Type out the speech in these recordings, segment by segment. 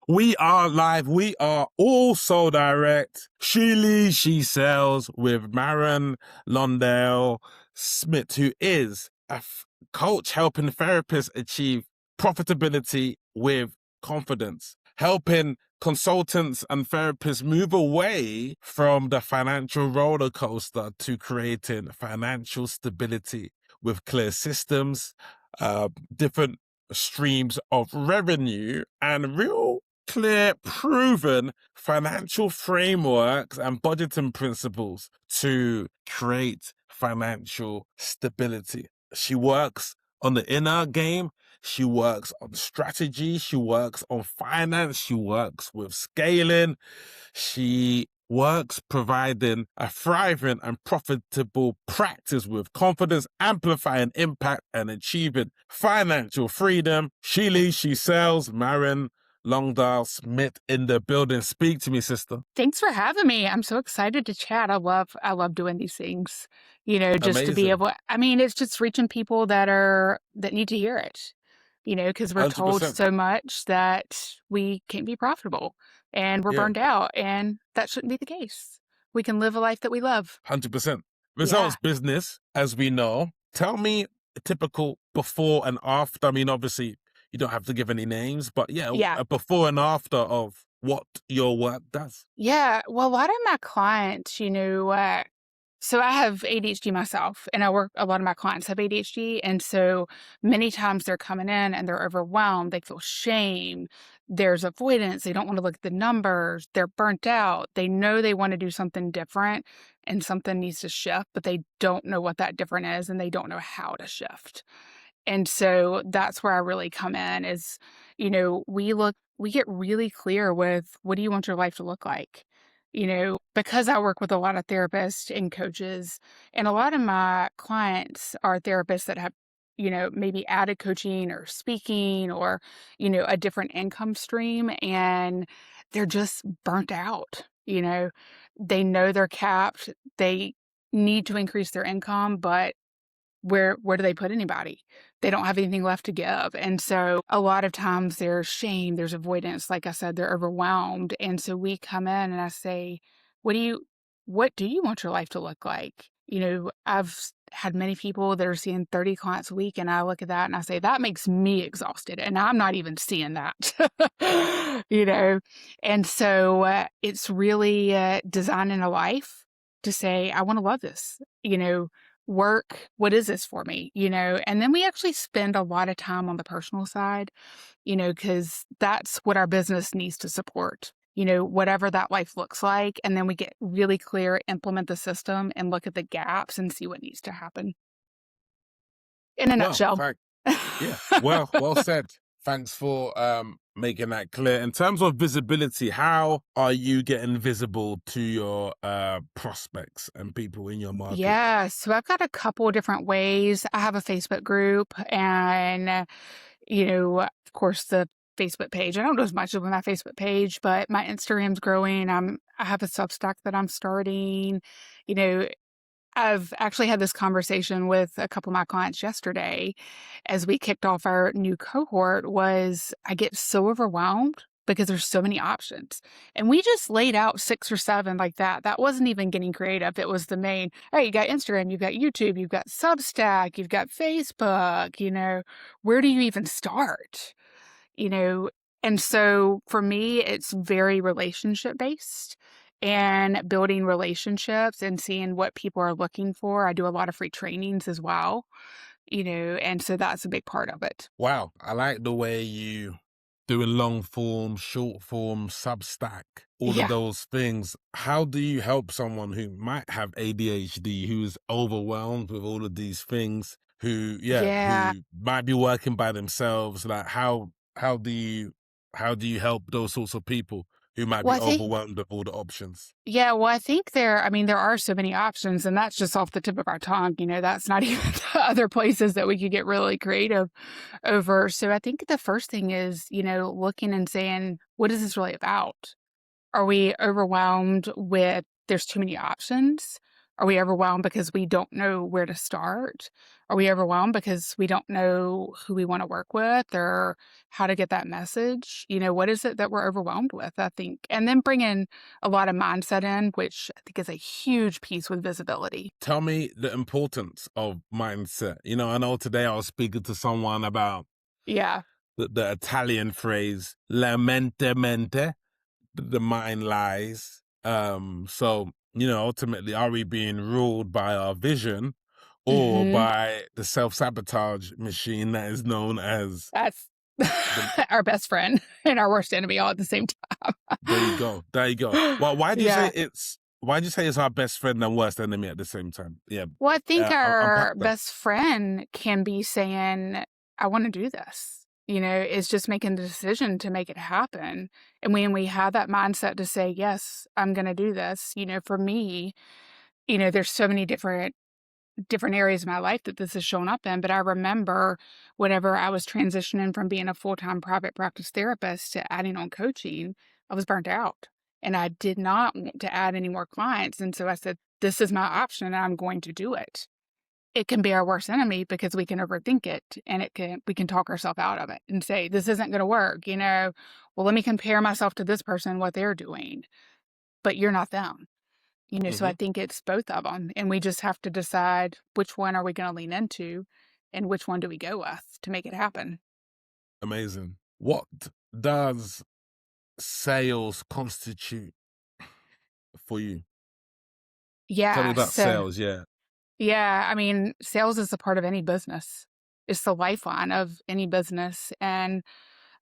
We are live. We are also direct. She leads, she sells with Maren Londahl-Smidt, who is a coach helping therapists achieve profitability with confidence, helping consultants and therapists move away from the financial roller coaster to creating financial stability with clear systems, different streams of revenue, and real clear, proven financial frameworks and budgeting principles to create financial stability. She works on the inner game. She works on strategy. She works on finance. She works with scaling. She works providing a thriving and profitable practice with confidence, amplifying impact and achieving financial freedom. She leads, she sells. Maren Londahl-Smidt in the building. Speak to me, sister. Thanks for having me. I'm so excited to chat. I love doing these things. Just to be Amazing. able, it's just reaching people that need to hear it. Because we're told 100%. so much that we can't be profitable and we're Yeah. burned out, and that shouldn't be the case. We can live a life that we love. 100%. Results business, as we know. Tell me a typical before and after. I mean, obviously, you don't have to give any names, but a before and after of what your work does. Yeah. Well, a lot of my clients, so I have ADHD myself, and a lot of my clients have ADHD. And so many times they're coming in and they're overwhelmed. They feel shame. There's avoidance. They don't want to look at the numbers. They're burnt out. They know they want to do something different and something needs to shift, but they don't know what that different is and they don't know how to shift. And so that's where I really come in is, we get really clear with, what do you want your life to look like? Because I work with a lot of therapists and coaches, and a lot of my clients are therapists that have, maybe added coaching or speaking or, a different income stream, and they're just burnt out. They know they're capped. They need to increase their income, but where do they put anybody? They don't have anything left to give. And so a lot of times there's shame, there's avoidance. Like I said, they're overwhelmed. And so we come in and I say, what do you want your life to look like? I've had many people that are seeing 30 clients a week, and I look at that and I say, that makes me exhausted. And I'm not even seeing that, And so it's really designing a life to say, I want to love this, work, what is this for me? And then we actually spend a lot of time on the personal side, because that's what our business needs to support, whatever that life looks like. And then we get really clear, implement the system, and look at the gaps and see what needs to happen. In a nutshell. Well said. Thanks for making that clear. In terms of visibility, how are you getting visible to your prospects and people in your market? Yeah, so I've got a couple of different ways. I have a Facebook group, and of course the Facebook page. I don't do as much with my Facebook page, but my Instagram's growing. I have a Substack that I'm starting. I've actually had this conversation with a couple of my clients yesterday as we kicked off our new cohort. I get so overwhelmed because there's so many options. And we just laid out 6 or 7 like that. That wasn't even getting creative. It was the main, all right, you got Instagram, you've got YouTube, you've got Substack, you've got Facebook, where do you even start? And so for me, it's very relationship based and building relationships and seeing what people are looking for. I do a lot of free trainings as well, and so that's a big part of it. Wow. I like the way you doing long form, short form, Substack, all of those things. How do you help someone who might have ADHD, who's overwhelmed with all of these things, who might be working by themselves? Like how do you help those sorts of people who might be overwhelmed with all the options? Yeah, well, I think there are so many options, and that's just off the tip of our tongue. That's not even the other places that we could get really creative over. So I think the first thing is, looking and saying, what is this really about? Are we overwhelmed with there's too many options? Are we overwhelmed because we don't know where to start? Are we overwhelmed because we don't know who we want to work with or how to get that message? What is it that we're overwhelmed with, I think? And then bring in a lot of mindset in, which I think is a huge piece with visibility. Tell me the importance of mindset. I know today I was speaking to someone about Yeah. the Italian phrase "la mente mente," the mind lies. So ultimately, are we being ruled by our vision or Hmm. by the self-sabotage machine that is known as That's the our best friend and our worst enemy all at the same there you go. There you go. time. Well, Yeah. why do you say it's our best friend and worst enemy at the same time? Yeah. Well, I think Unpack our that. best friend can be saying, I want to do this. It's just making the decision to make it happen. And when we have that mindset to say, yes, I'm going to do this, for me, there's so many different areas of my life that this has shown up in. But I remember whenever I was transitioning from being a full-time private practice therapist to adding on coaching, I was burnt out and I did not want to add any more clients. And so I said, this is my option and I'm going to do it. It can be our worst enemy because we can overthink it and we can talk ourselves out of it and say, this isn't going to work. Well, let me compare myself to this person, what they're doing, but you're not them. So I Hmm. think it's both of them, and we just have to decide which one are we gonna lean into, and which one do we go with to make it happen. Amazing. What does sales constitute for you? Tell me Yeah, about so sales. Yeah. yeah, I mean, sales is a part of any business. It's the lifeline of any business, and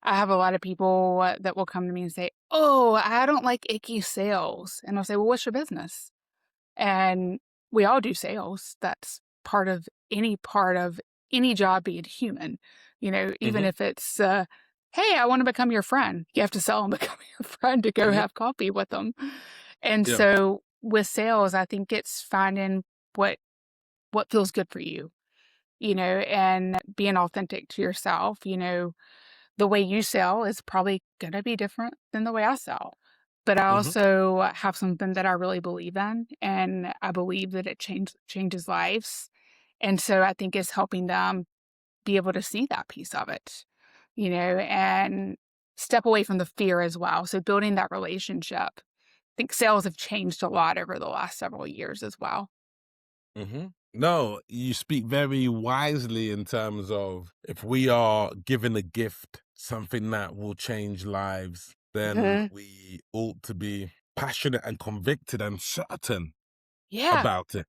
I have a lot of people that will come to me and say, "Oh, I don't like icky sales," and I'll say, "Well, what's your business?" And we all do sales. That's part of any job being human. Even Hmm. if it's, hey, I want to become your friend. You have to sell them, become your friend to go Hmm. have coffee with them. And Yeah. so with sales, I think it's finding what feels good for you, and being authentic to yourself. The way you sell is probably going to be different than the way I sell. But I Hmm. also have something that I really believe in, and I believe that it changes lives. And so I think it's helping them be able to see that piece of it, and step away from the fear as well. So building that relationship. I think sales have changed a lot over the last several years as well. Hmm. No, you speak very wisely in terms of if we are given a gift, something that will change lives, then Mhm. we ought to be passionate and convicted and certain Yeah. about it.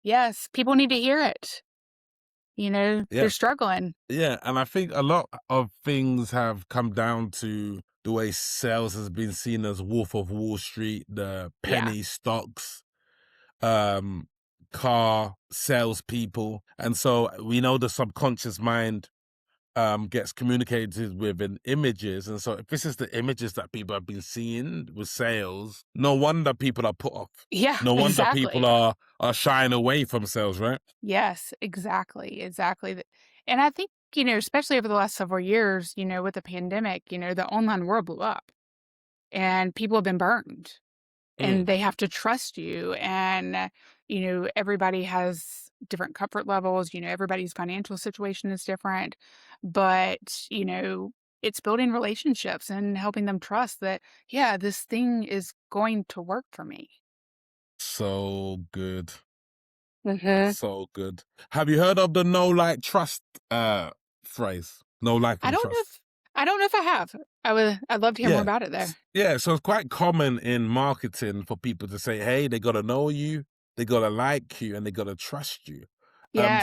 Yes. People need to hear it. They're Yeah. struggling. Yeah. And I think a lot of things have come down to the way sales has been seen as Wolf of Wall Street, the Yeah. penny stocks, um, car salespeople. And so we know the subconscious mind gets communicated with in images. And so if this is the images that people have been seeing with sales, no wonder people are put off. Yeah. No wonder people Exactly. are shying away from sales, right? Yes, exactly, exactly. And I think, especially over the last several years, with the pandemic, the online world blew up and people have been burned Mm. and they have to trust you. And, everybody has different comfort levels, everybody's financial situation is different. But, it's building relationships and helping them trust that, yeah, this thing is going to work for me. So good. Hmm. So good. Have you heard of the no like trust phrase? No like I and don't know trust. if I don't know if I have. I'd love to hear more Yeah. about it though. Yeah, so it's quite common in marketing for people to say, hey, they gotta know you, they gotta like you, and they gotta trust you.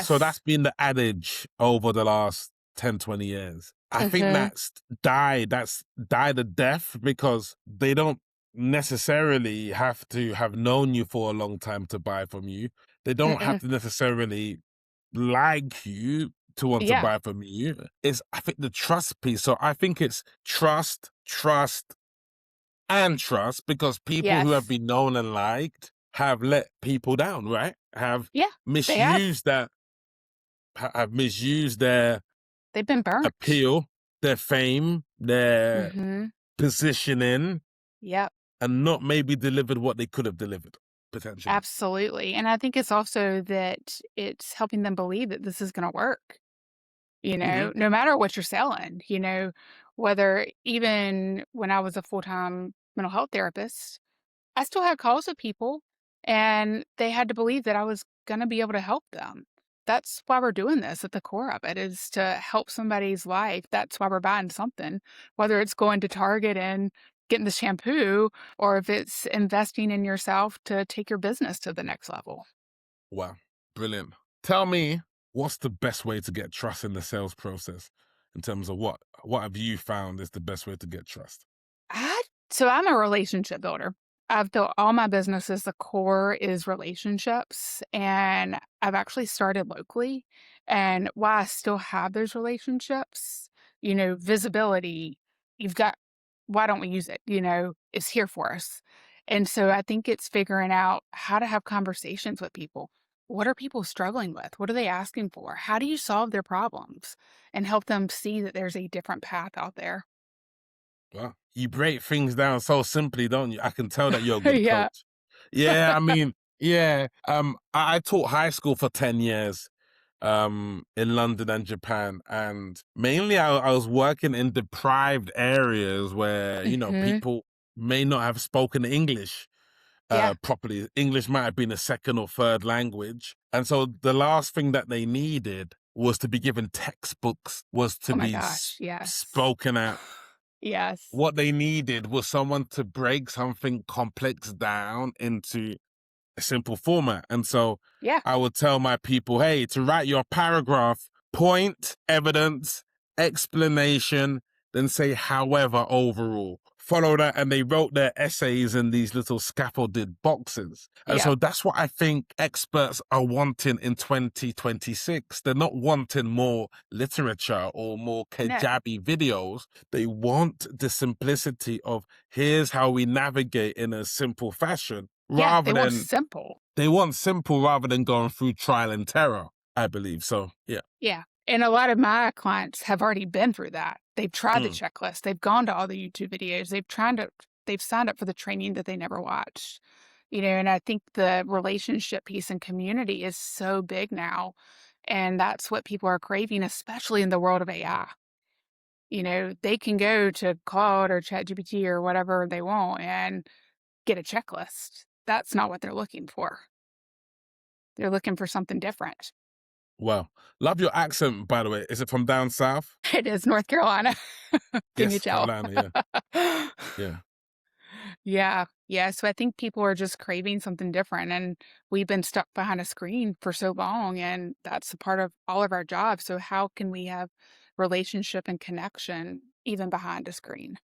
So that's Yes. been the adage over the last 10, 20 years. I think Mhm. that's died a death because they don't necessarily have to have known you for a long time to buy from you. They don't have Mm-mm. to necessarily like you to want to Yeah. buy from you. It's I think the trust piece. So I think it's trust, and trust because people who have Yes. been known and liked have let people down, right? Yeah. They have. Misused that, have misused their They've been burnt. appeal, their fame, their Mhm. positioning, Yep. and not maybe delivered what they could have delivered. potentially. Absolutely. And I think it's also that it's helping them believe that this is gonna work, Hmm. no matter what you're selling, whether even when I was a full-time mental health therapist, I still had calls with people, and they had to believe that I was gonna be able to help them. That's why we're doing this at the core of it is to help somebody's life. That's why we're buying something, whether it's going to Target and getting the shampoo or if it's investing in yourself to take your business to the next level. Wow, brilliant. Tell me, what's the best way to get trust in the sales process in terms of what have you found is the best way to get trust? I so I'm a relationship builder. I've built all my businesses, the core is relationships, and I've actually started locally. And while I still have those relationships, visibility, you've got why don't we use it? It's here for us. And so I think it's figuring out how to have conversations with people. What are people struggling with? What are they asking for? How do you solve their problems and help them see that there's a different path out there? Wow. You break things down so simply, don't you? I can tell that you're a good Yeah. coach. Yeah, I mean, yeah. I taught high school for 10 years in London and Japan. And mainly I was working in deprived areas where, Mhm. people may not have spoken English Yeah. properly. English might have been a second or third language. And so the last thing that they needed was to be given textbooks, was to Oh my be gosh, yes. spoken at. Yes. What they needed was someone to break something complex down into a simple format. And so Yeah. I would tell my people, hey, to write your paragraph, point, evidence, explanation, then say, however, overall. Follow that. And they wrote their essays in these little scaffolded boxes. And Yeah. so that's what I think experts are wanting in 2026. They're not wanting more literature or more No. Kajabi videos. They want the simplicity of here's how we navigate in a simple fashion Yeah, rather they want than simple. they want simple rather than going through trial and terror, I believe. So, yeah. Yeah. And a lot of my clients have already been through that. They've tried the Mm. checklist. They've gone to all the YouTube videos. They've signed up for the training that they never watched. And I think the relationship piece and community is so big now. And that's what people are craving, especially in the world of AI. They can go to Claude or ChatGPT or whatever they want and get a checklist. That's not what they're looking for. They're looking for something different. Wow. Love your accent, by the way. Is it from down south? It is North Carolina. Can you Yes, tell? Carolina. Yeah. Yeah. Yeah. Yeah. So I think people are just craving something different. And we've been stuck behind a screen for so long. And that's a part of all of our jobs. So, how can we have relationship and connection even behind a screen?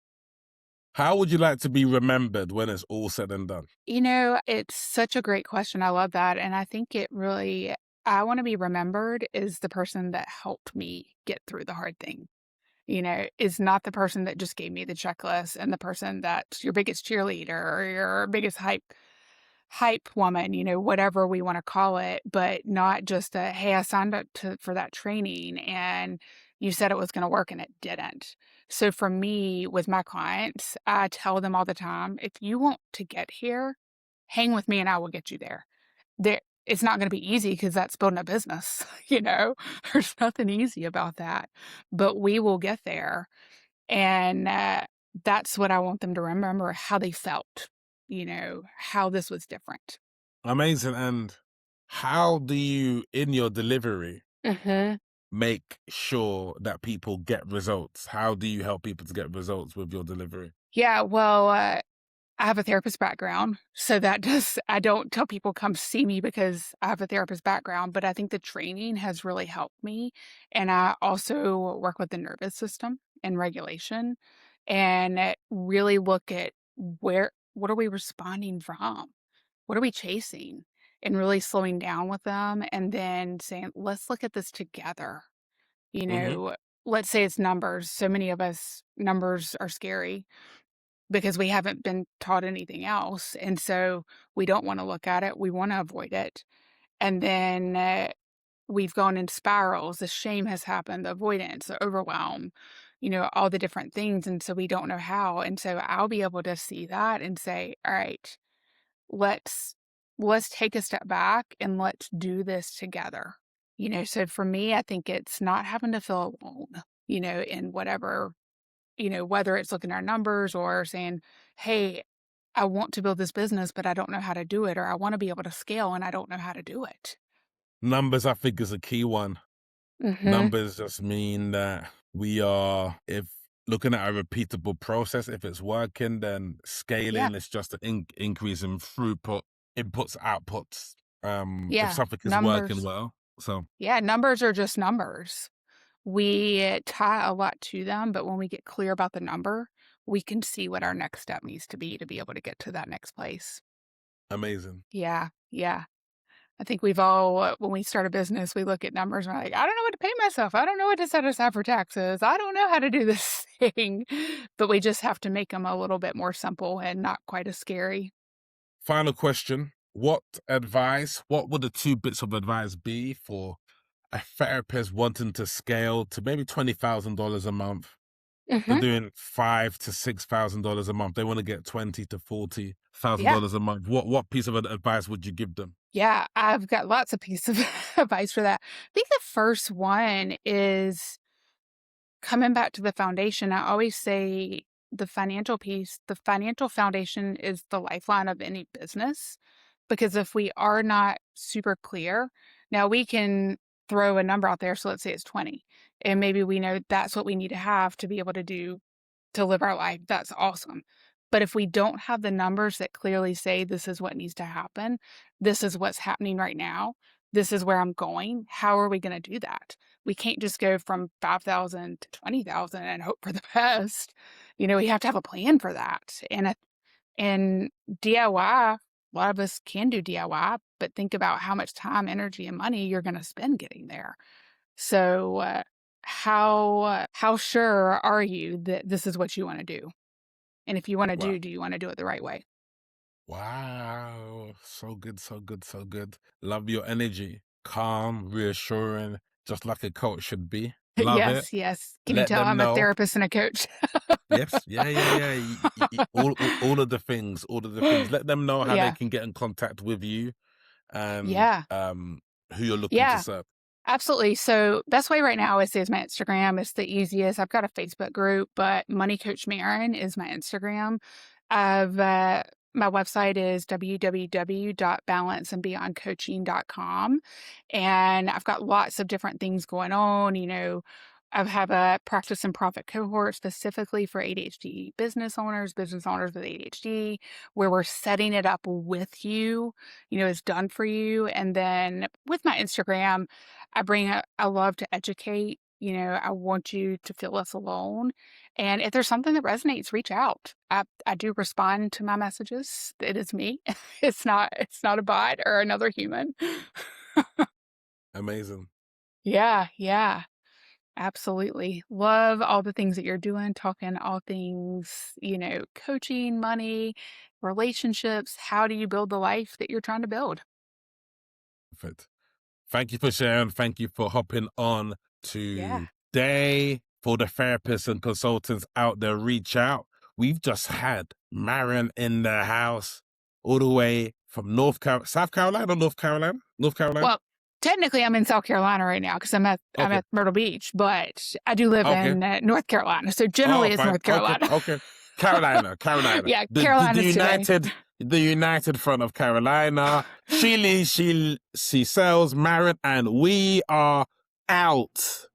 How would you like to be remembered when it's all said and done? It's such a great question. I love that. And I think I want to be remembered as the person that helped me get through the hard thing, is not the person that just gave me the checklist and the person that's your biggest cheerleader or your biggest hype woman, whatever we want to call it, but not just a, hey, I signed up for that training and you said it was going to work and it didn't. So for me, with my clients, I tell them all the time, if you want to get here, hang with me and I will get you there. It's not going to be easy because that's building a business, there's nothing easy about that, but we will get there. And that's what I want them to remember how they felt, how this was different. Amazing. And how do you, in your delivery, Hmm. make sure that people get results? How do you help people to get results with your delivery? Yeah, well, I have a therapist background, so I don't tell people come see me because I have a therapist background, but I think the training has really helped me. And I also work with the nervous system and regulation and really look at what are we responding from? What are we chasing? And really slowing down with them and then saying, let's look at this together. You Hmm. know, let's say it's numbers. So many of us, numbers are scary because we haven't been taught anything else. And so we don't want to look at it. We want to avoid it. And then we've gone in spirals. The shame has happened, the avoidance, the overwhelm, all the different things. And so we don't know how. And so I'll be able to see that and say, all right, let's let's take a step back and let's do this together. So for me, I think it's not having to feel alone, in whatever, whether it's looking at our numbers or saying, hey, I want to build this business, but I don't know how to do it, or I want to be able to scale and I don't know how to do it. Numbers, I think, is a key one. Mm-hmm. Numbers just mean that we are, if looking at a repeatable process, if it's working, then Yeah. scaling is just an increase in throughput, inputs, outputs. If Yeah. something is working Numbers. well. So Yeah. Numbers are just numbers. We tie a lot to them, but when we get clear about the number, we can see what our next step needs to be able to get to that next place. amazing. Yeah. Yeah. I think we've all, when we start a business, we look at numbers and we're like, I don't know what to pay myself. I don't know what to set aside for taxes. I don't know how to do this thing. But we just have to make them a little bit more simple and not quite as scary. Final question. What would the 2 bits of advice be for a therapist wanting to scale to maybe $20,000 a month? They're Hmm. doing $5,000 to $6,000 a month. They want to get $20,000 to Yeah. $40,000 a month. What piece of advice would you give them? Yeah. I've got lots of pieces of advice for that. I think the first one is coming back to the foundation. I always say the financial piece, the financial foundation is the lifeline of any business. Because if we are not super clear, now we can throw a number out there. So let's say it's 20, and maybe we know that's what we need to have to be able to live our life. That's awesome. But if we don't have the numbers that clearly say this is what needs to happen, this is what's happening right now, this is where I'm going, how are we going to do that? We can't just go from 5,000 to 20,000 and hope for the best. We have to have a plan for that. And DIY, a lot of us can do DIY, but think about how much time, energy, and money you're going to spend getting there. So, how sure are you that this is what you want to do? And if you want to Wow. do you want to do it the right way? Wow. So good, so good, so good. Love your energy. Calm, reassuring, just like a coach should be. Love it. Yes, yes. Can you Let tell them I'm a know. therapist and a coach? Yes. Yeah, yeah, yeah. All of the things, all of the things. Let them know how they Yeah, can get in contact with you and yeah, who you're looking to yeah. serve. Absolutely. So best way right now is my Instagram. It's the easiest. I've got a Facebook group, but Money Coach Maren is my Instagram. I've my website is www.balanceandbeyondcoaching.com. And I've got lots of different things going on. I have a practice and profit cohort specifically for ADHD business owners with ADHD, where we're setting it up with you, it's done for you. And then with my Instagram, I love to educate. I want you to feel less alone. And if there's something that resonates, reach out. I do respond to my messages. It is me. It's not a bot or another human. Amazing. Yeah, yeah. Absolutely. Love all the things that you're doing, talking all things, coaching, money, relationships. How do you build the life that you're trying to build? Perfect. Thank you for sharing. Thank you for hopping on Yeah. today. For the therapists and consultants out there, reach out. We've just had Maren in the house all the way from South Carolina, North Carolina, North Carolina. Well, technically I'm in South Carolina right now because I'm Okay. at Myrtle Beach, but I do live Okay. in North Carolina. So Oh, generally it's fine. North Okay. Carolina. Okay. Carolina. Yeah, The Carolina's today. United Front of Carolina. She sells Maren, and we are out.